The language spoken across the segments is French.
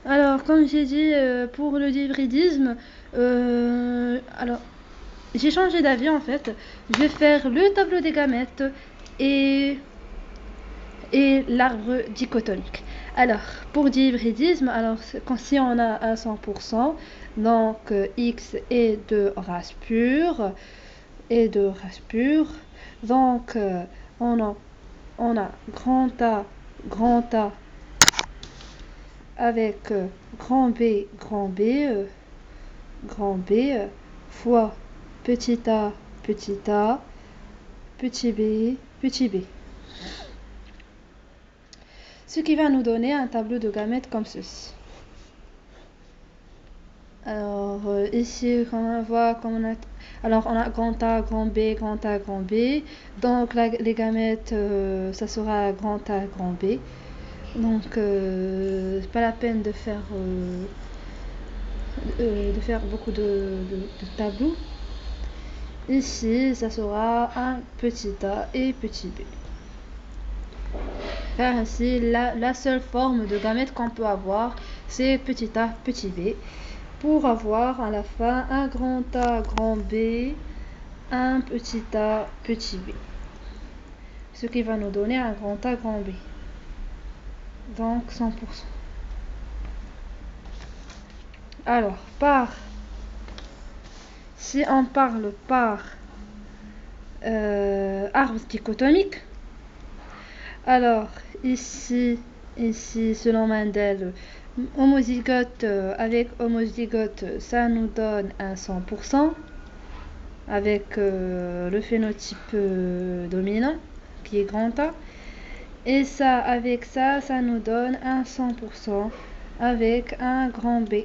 Alors, comme j'ai dit, pour le hybridisme, alors j'ai changé d'avis en fait. Je vais faire le tableau des gamètes et, et l'arbre dichotomique. Alors, pour l'hybridisme, alors si on a un 100%, donc X est de race pure, donc on a, on a grand A avec grand B, fois petit a, petit b. Ce qui va nous donner un tableau de gamètes comme ceci. Alors ici, on voit qu'on a, alors on a grand A, grand B, grand A, grand B. Donc les gamètes, ça sera grand A, grand B. Donc c'est pas la peine de faire beaucoup de tableaux. Ici, ça sera un petit a et petit b. Car ainsi, la seule forme de gamète qu'on peut avoir, c'est petit a, petit b. Pour avoir à la fin un grand A, grand B, un petit a, petit b. Ce qui va nous donner un grand A, grand B. Donc 100%. Alors, si on parle par arbre dichotomique, alors ici, selon Mendel, homozygote avec homozygote, ça nous donne un 100% avec le phénotype dominant qui est grand A. Et ça, avec ça, ça nous donne un 100% avec un grand B.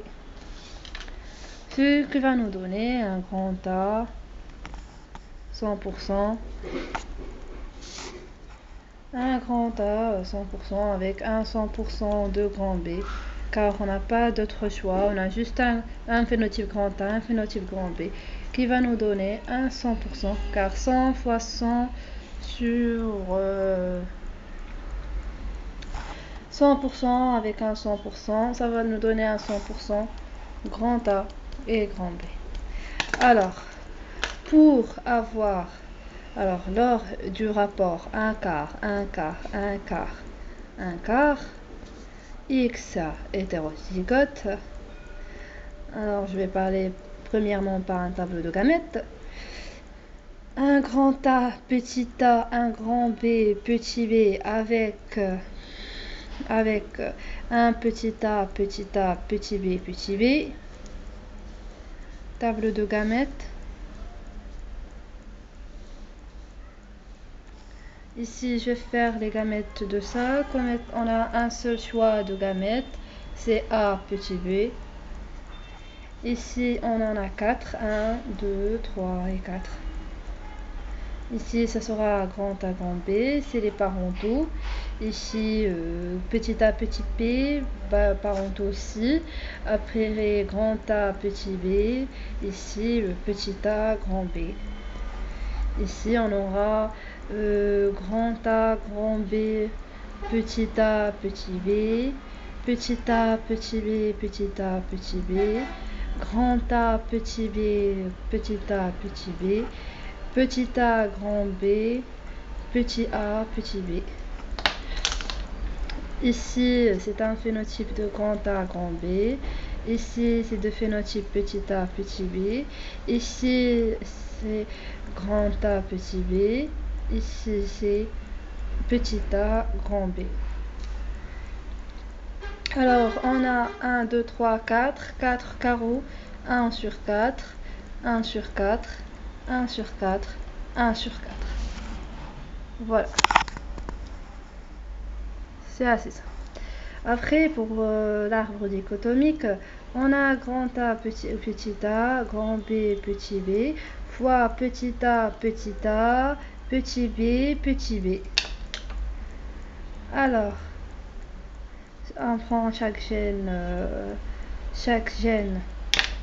Ce qui va nous donner un grand A 100%, un grand A 100% avec un 100% de grand B, car on n'a pas d'autre choix, on a juste un phénotype grand A, un phénotype grand B, qui va nous donner un 100%, car 100 fois 100 sur 100% avec un 100%, ça va nous donner un 100% grand A et grand B. Alors, pour avoir, alors lors du rapport 1 quart, 1 quart, 1 quart, 1 quart, X hétérozygote, alors je vais parler premièrement par un tableau de gamètes. Un grand A, petit a, un grand B, petit b avec un petit a, petit b, petit b. Tableau de gamètes. Ici, je vais faire les gamètes de ça. Comme on a un seul choix de gamètes, c'est A, petit b. Ici, on en a 4. 1, 2, 3 et 4. Ici, ça sera grand A, grand B. C'est les parentaux. Ici, petit a, petit b, parentaux aussi. Après, grand A, petit b. Ici, le petit a, grand B. Ici, on aura grand A, grand B, petit a, petit b, petit a, petit b, petit a, petit b, grand A, petit b, petit a, petit b, petit a, grand B, petit a, petit b. Ici, c'est un phénotype de grand A, grand B. Ici, c'est de phénotype petit a, petit b. Ici, c'est grand A, petit b. Ici, c'est petit a, grand B. Alors, on a 1, 2, 3, 4. 4 carreaux. 1 sur 4. 1 sur 4. 1 sur 4. 1 sur 4. Voilà. C'est assez ça. Après, pour l'arbre dichotomique, on a grand A, petit a, grand B, petit b, fois petit a, petit b, petit b. Alors, on prend chaque gène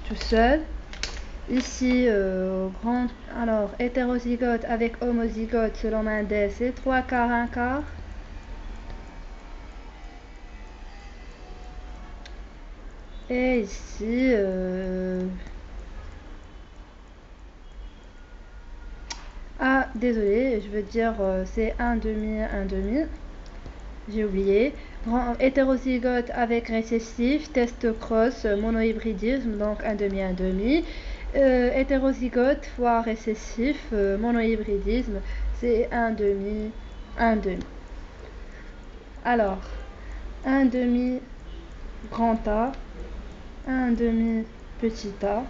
tout seul. Ici, alors, hétérozygote avec homozygote selon Mendel, c'est 3 quarts, 1 quart. Et ici, ah, désolé, je veux dire, c'est un demi, j'ai oublié. Hétérozygote avec récessif, test cross, monohybridisme, donc un demi. Hétérozygote fois récessif, monohybridisme, c'est un demi. Alors, un demi grand A, un demi petit a,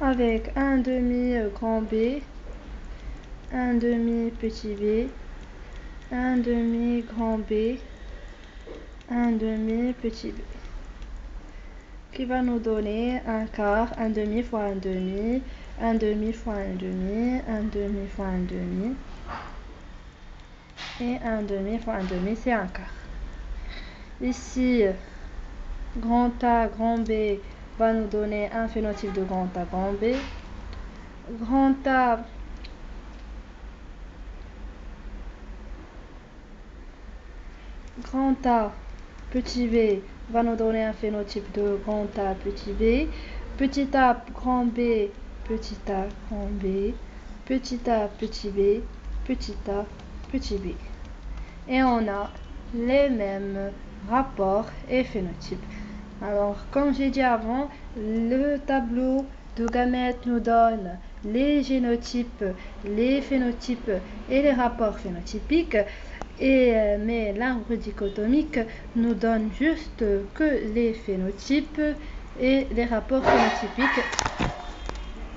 avec un demi grand B, un demi petit b, un demi grand B, un demi petit b, qui va nous donner un quart, un demi fois un demi, un demi fois un demi, un demi fois un demi, et un demi fois un demi, c'est un quart. Ici, grand A, grand B va nous donner un phénotype de grand A, grand B. Grand A, petit b va nous donner un phénotype de grand A, petit b. Petit a, grand B, petit a, grand B. Petit a, petit b, petit a, petit b. Et on a les mêmes rapports et phénotypes. Alors, comme j'ai dit avant, le tableau de gamètes nous donne les génotypes, les phénotypes et les rapports phénotypiques. Mais l'arbre dichotomique nous donne juste que les phénotypes et les rapports phénotypiques.